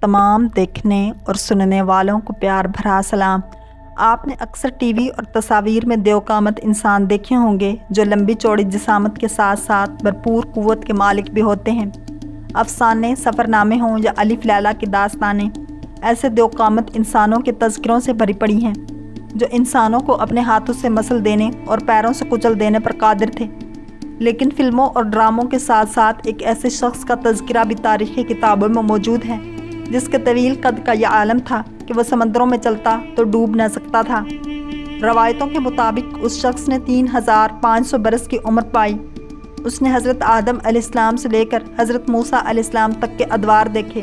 तमाम देखने और सुनने वालों को प्यार भरा सलाम। आपने अक्सर टीवी और तस्वीर में देवकामत इंसान देखे होंगे जो लंबी चौड़ी जिसामत के साथ साथ भरपूर कुव्वत के मालिक भी होते हैं। अफसाने, सफ़रनामे हों या अलिफ लैला की दास्तानें, ऐसे देवकामत इंसानों के तज़किरों से भरी पड़ी हैं जो इंसानों को अपने हाथों से मसल देने और पैरों से कुचल देने पर कादिर थे। लेकिन फ़िल्मों और ड्रामों के साथ साथ एक ऐसे शख्स का तज़किरा भी तारीख़ी किताबों में मौजूद है जिसके तवील कद का यह आलम था कि वह समंदरों में चलता तो डूब न सकता था। रवायतों के मुताबिक उस शख्स ने 3500 बरस की उम्र पाई। उसने हज़रत आदम अलैहिस्सलाम से लेकर हज़रत मूसा अलैहिस्सलाम तक के अदवार देखे।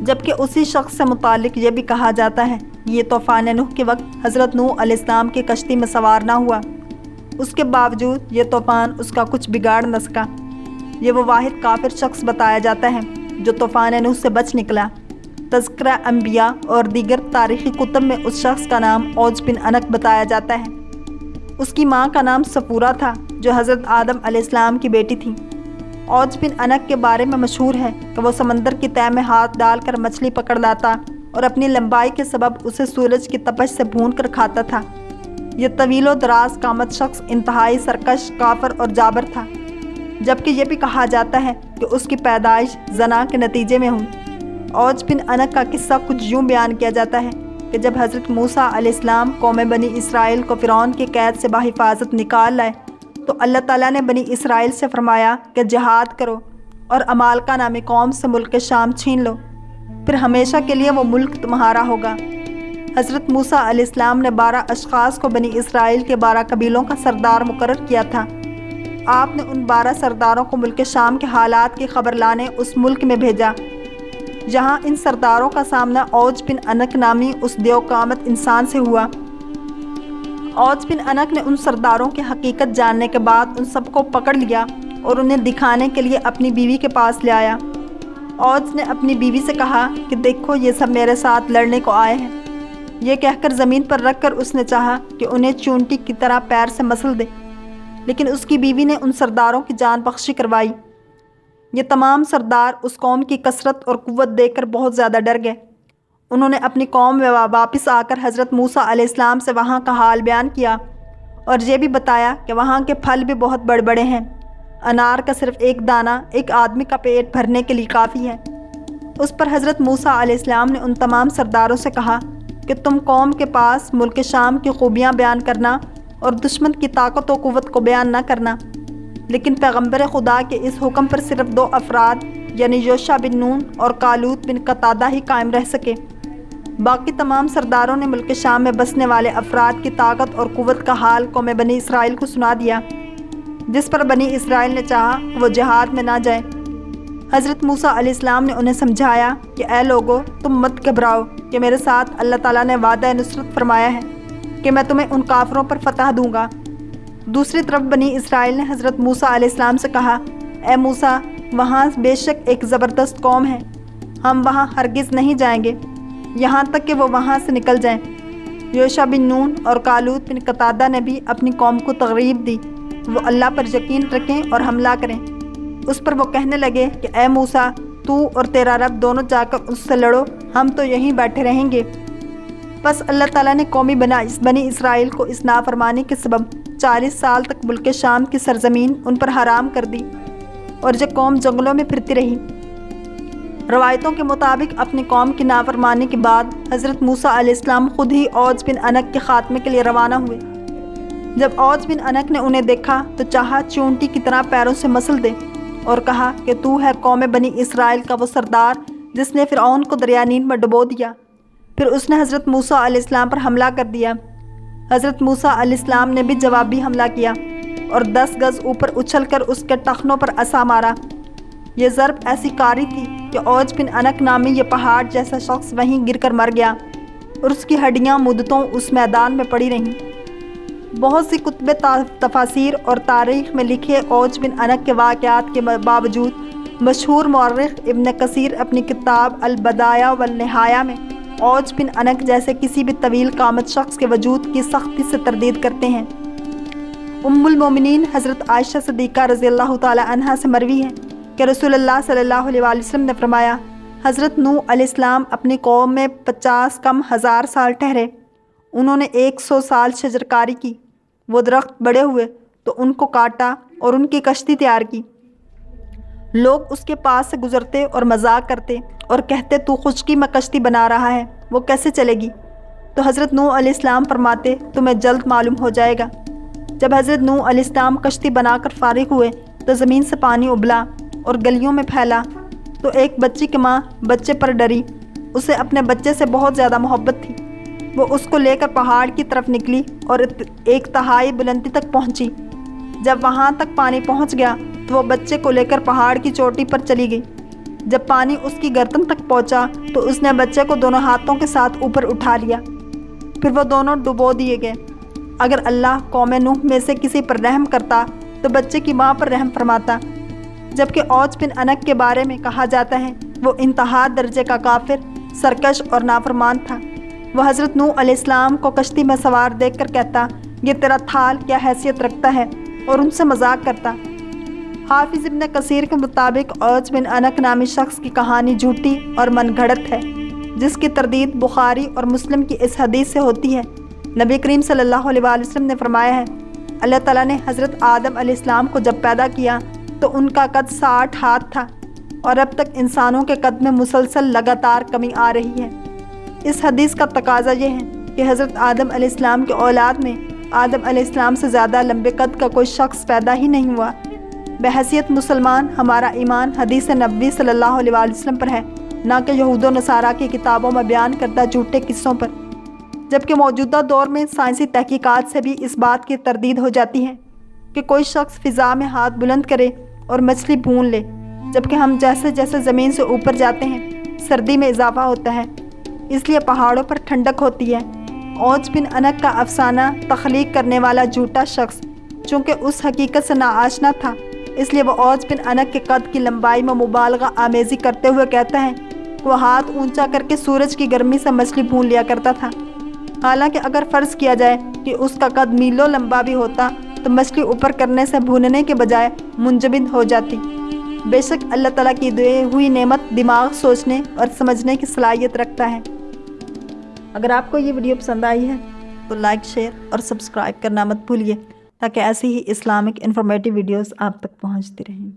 जबकि उसी शख्स से मुतालिक ये भी कहा जाता है ये तूफ़ान नूह के वक्त हज़रत नूह अलैहिस्सलाम की कश्ती में सवार ना हुआ। उसके बावजूद ये तूफ़ान उसका कुछ बिगाड़ न सका। ये वो वाहिद काफिर शख्स बताया जाता है जो तूफ़ान नूह से बच निकला। तज़किरा अंबिया और दीगर तारीख़ी कुतुब में उस शख्स का नाम औज बिन अनक बताया जाता है। उसकी माँ का नाम सफूरा था जो हज़रत आदम अलैहिस्सलाम की बेटी थी। औज बिन अनक के बारे में मशहूर है कि वो समंदर की तह में हाथ डालकर मछली पकड़ लाता और अपनी लंबाई के सबब उसे सूरज की तपश से भून कर खाता था। यह तवीलो दराज कामत शख्स इंतहाई सरकश, काफर और जाबर था। जबकि यह भी कहा जाता है कि उसकी पैदाइश जना के नतीजे में हुई। औज बिन अनक का किस्सा कुछ यूँ बयान किया जाता है कि जब हज़रत मूसा अलैहिस्सलाम कौम बनी इसराइल को फ़िरौन की कैद से बाहिफाजत निकाल लाए तो अल्लाह ताला ने बनी इसराइल से फरमाया कि जिहाद करो और अमालका नामी कौम से मुल्क शाम छीन लो, फिर हमेशा के लिए वो मुल्क तुम्हारा होगा। हज़रत मूसा अलैहिस्सलाम ने 12 अशख़ास को बनी इसराइल के 12 कबीलों का सरदार मुकर्रर किया था। आपने उन 12 सरदारों को मुल्क शाम के हालात की खबर लाने उस मुल्क में भेजा जहाँ इन सरदारों का सामना औज बिन अनक नामी उस देवकामत इंसान से हुआ। औज बिन अनक ने उन सरदारों की हकीकत जानने के बाद उन सबको पकड़ लिया और उन्हें दिखाने के लिए अपनी बीवी के पास ले आया। औज ने अपनी बीवी से कहा कि देखो ये सब मेरे साथ लड़ने को आए हैं। ये कहकर ज़मीन पर रखकर उसने चाहा कि उन्हें चूंटी की तरह पैर से मसल दे, लेकिन उसकी बीवी ने उन सरदारों की जान बख्शी करवाई। ये तमाम सरदार उस कौम की कसरत और कुव्वत देखकर बहुत ज़्यादा डर गए। उन्होंने अपनी कौम में वापस आकर हज़रत मूसा अलैहिस्सलाम से वहाँ का हाल बयान किया और ये भी बताया कि वहाँ के फल भी बहुत बड़े बड़े हैं। अनार का सिर्फ एक दाना एक आदमी का पेट भरने के लिए काफ़ी है। उस पर हज़रत मूसा अलैहिस्सलाम ने उन तमाम सरदारों से कहा कि तुम कौम के पास मुल्क शाम की खूबियाँ बयान करना और दुश्मन की ताकत व क़ुव्वत को बयान न करना। लेकिन पैगम्बर खुदा के इस हुक्म पर सिर्फ 2 अफराद यानी योशा बिन नून और कालूत बिन कतादा ही कायम रह सके। बाकी तमाम सरदारों ने मुल्क शाम में बसने वाले अफराद की ताकत और क़ुव्वत का हाल कौम बनी इसराइल को सुना दिया, जिस पर बनी इसराइल ने चाहा वो जिहाद में ना जाए। हज़रत मूसा अलैहिस्सलाम ने उन्हें समझाया कि ए लोगो, तुम मत घबराओ कि मेरे साथ अल्लाह ताला ने वादा नुसरत फरमाया है कि मैं तुम्हें उन काफरों पर फतह दूंगा। दूसरी तरफ बनी इसराइल ने हज़रत मूसा अलैहिस्सलाम से कहा, ए मूसा, वहाँ बेशक एक ज़बरदस्त कौम है, हम वहाँ हरगिज़ नहीं जाएंगे यहाँ तक कि वो वहाँ से निकल जाएं। योशा बिन नून और कालूत बिन कतादा ने भी अपनी कौम को तरगीब दी वो अल्लाह पर यकीन रखें और हमला करें। उस पर वो कहने लगे कि ए मूसा, तू और तेरा रब दोनों जाकर उससे लड़ो, हम तो यहीं बैठे रहेंगे। बस अल्लाह ताला ने कौमी बनी इसराइल को इस नाफरमानी के सबब 40 साल तक मुल्क शाम की सरजमीन उन पर हराम कर दी और जो कौम जंगलों में फिरती रही। रवायतों के मुताबिक अपनी कौम की नाफरमानी के बाद हज़रत मूसा अलैहिस्सलाम खुद ही औज बिन अनक के ख़ात्मे के लिए रवाना हुए। जब औज बिन अनक ने उन्हें देखा तो चाहा चूंटी की तरह पैरों से मसल दे और कहा कि तू है कौम बनी इसराइल का वो सरदार जिसने फ़िरऔन को दरिया नील में डुबो दिया। फिर उसने हज़रत मूसा अलैहिस्सलाम पर हमला कर दिया। हज़रत मूसा अलैहिस्सलाम ने भी जवाबी हमला किया और 10 गज़ ऊपर उछलकर उसके टखनों पर असा मारा। ये ज़रब ऐसी कारी थी कि औज बिन अनक नामी ये पहाड़ जैसा शख्स वहीं गिरकर मर गया और उसकी हड्डियाँ मुद्दतों उस मैदान में पड़ी रहीं। बहुत सी कुतुब तफासिर और तारीख़ में लिखे औज बिन अनक के वाक़यात के बावजूद मशहूर मौर्रिख़ इब्न कसीर अपनी किताब अल-बदाया वल निहाया में औज बिन अनक जैसे किसी भी तवील कामत शख्स के वजूद की सख्ती से तरदीद करते हैं। उम्मुल मोमिनीन हज़रत आयशा सिद्दीक़ा रज़ियल्लाहु ताला अन्हा से मरवी है कि रसूलुल्लाह सल्लल्लाहु अलैहि वसल्लम ने फरमाया حضرت نوح علیہ السلام اپنی قوم میں 50 کم ہزار سال ٹھہرے۔ انہوں نے 100 سال شجرکاری کی۔ وہ درخت بڑے ہوئے تو ان کو کاٹا اور ان کی کشتی تیار کی۔ لوگ اس کے پاس سے گزرتے اور مذاق کرتے اور کہتے تو خشکی میں کشتی بنا رہا ہے، وہ کیسے چلے گی؟ تو حضرت نوح علیہ السلام فرماتے تمہیں جلد معلوم ہو جائے گا۔ جب حضرت نوح علیہ السلام کشتی بنا کر فارغ ہوئے تو زمین سے پانی ابلا اور گلیوں میں پھیلا، تو ایک بچی کی ماں بچے پر ڈری۔ اسے اپنے بچے سے بہت زیادہ محبت تھی۔ وہ اس کو لے کر پہاڑ کی طرف نکلی اور ایک تہائی بلندی تک پہنچی۔ جب وہاں تک پانی پہنچ گیا تو وہ بچے کو لے کر پہاڑ کی چوٹی پر چلی گئی۔ جب پانی اس کی گردن تک پہنچا تو اس نے بچے کو دونوں ہاتھوں کے ساتھ اوپر اٹھا لیا، پھر وہ دونوں ڈبو دیے گئے۔ اگر اللہ قوم نوح میں سے کسی پر رحم کرتا تو بچے کی ماں پر رحم فرماتا۔ جبکہ اوج بن عنق کے بارے میں کہا جاتا ہے وہ انتہا درجے کا کافر، سرکش اور نافرمان تھا۔ وہ حضرت نوح علیہ السلام کو کشتی میں سوار دیکھ کر کہتا یہ تیرا تھال کیا حیثیت رکھتا ہے، اور ان سے مذاق کرتا۔ حافظ ابن کثیر کے مطابق اوج بن عنق نامی شخص کی کہانی جھوٹی اور من گھڑت ہے، جس کی تردید بخاری اور مسلم کی اس حدیث سے ہوتی ہے۔ نبی کریم صلی اللہ علیہ وسلم نے فرمایا ہے اللہ تعالیٰ نے حضرت آدم علیہ السلام کو جب پیدا کیا تو ان کا قد 60 ہاتھ تھا، اور اب تک انسانوں کے قد میں مسلسل لگاتار کمی آ رہی ہے۔ اس حدیث کا تقاضا یہ ہے کہ حضرت آدم علیہ السلام کے اولاد میں آدم علیہ السلام سے زیادہ لمبے قد کا کوئی شخص پیدا ہی نہیں ہوا۔ بحیثیت مسلمان ہمارا ایمان حدیث نبوی صلی اللہ علیہ وسلم پر ہے، نہ کہ یہود و نصارہ کی کتابوں میں بیان کردہ جھوٹے قصوں پر۔ جبکہ موجودہ دور میں سائنسی تحقیقات سے بھی اس بات کی تردید ہو جاتی ہے کہ کوئی شخص فضا میں ہاتھ بلند کرے اور مچھلی بھون لے، جبکہ ہم جیسے جیسے زمین سے اوپر جاتے ہیں سردی میں اضافہ ہوتا ہے، اس لیے پہاڑوں پر ٹھنڈک ہوتی ہے۔ اوج بن عنق کا افسانہ تخلیق کرنے والا جھوٹا شخص چونکہ اس حقیقت سے ناآشنا تھا، اس لیے وہ اوج بن عنق کے قد کی لمبائی میں مبالغہ آمیزی کرتے ہوئے کہتا ہے کہ وہ ہاتھ اونچا کر کے سورج کی گرمی سے مچھلی بھون لیا کرتا تھا۔ حالانکہ اگر فرض کیا جائے کہ اس کا قد میلوں لمبا بھی ہوتا تو مچھلی اوپر کرنے سے بھوننے کے بجائے منجمد ہو جاتی۔ بے شک اللہ تعالیٰ کی دی ہوئی نعمت دماغ سوچنے اور سمجھنے کی صلاحیت رکھتا ہے۔ اگر آپ کو یہ ویڈیو پسند آئی ہے تو لائک، شیئر اور سبسکرائب کرنا مت بھولیے تاکہ ایسی ہی اسلامک انفارمیٹیو ویڈیوز آپ تک پہنچتی رہیں۔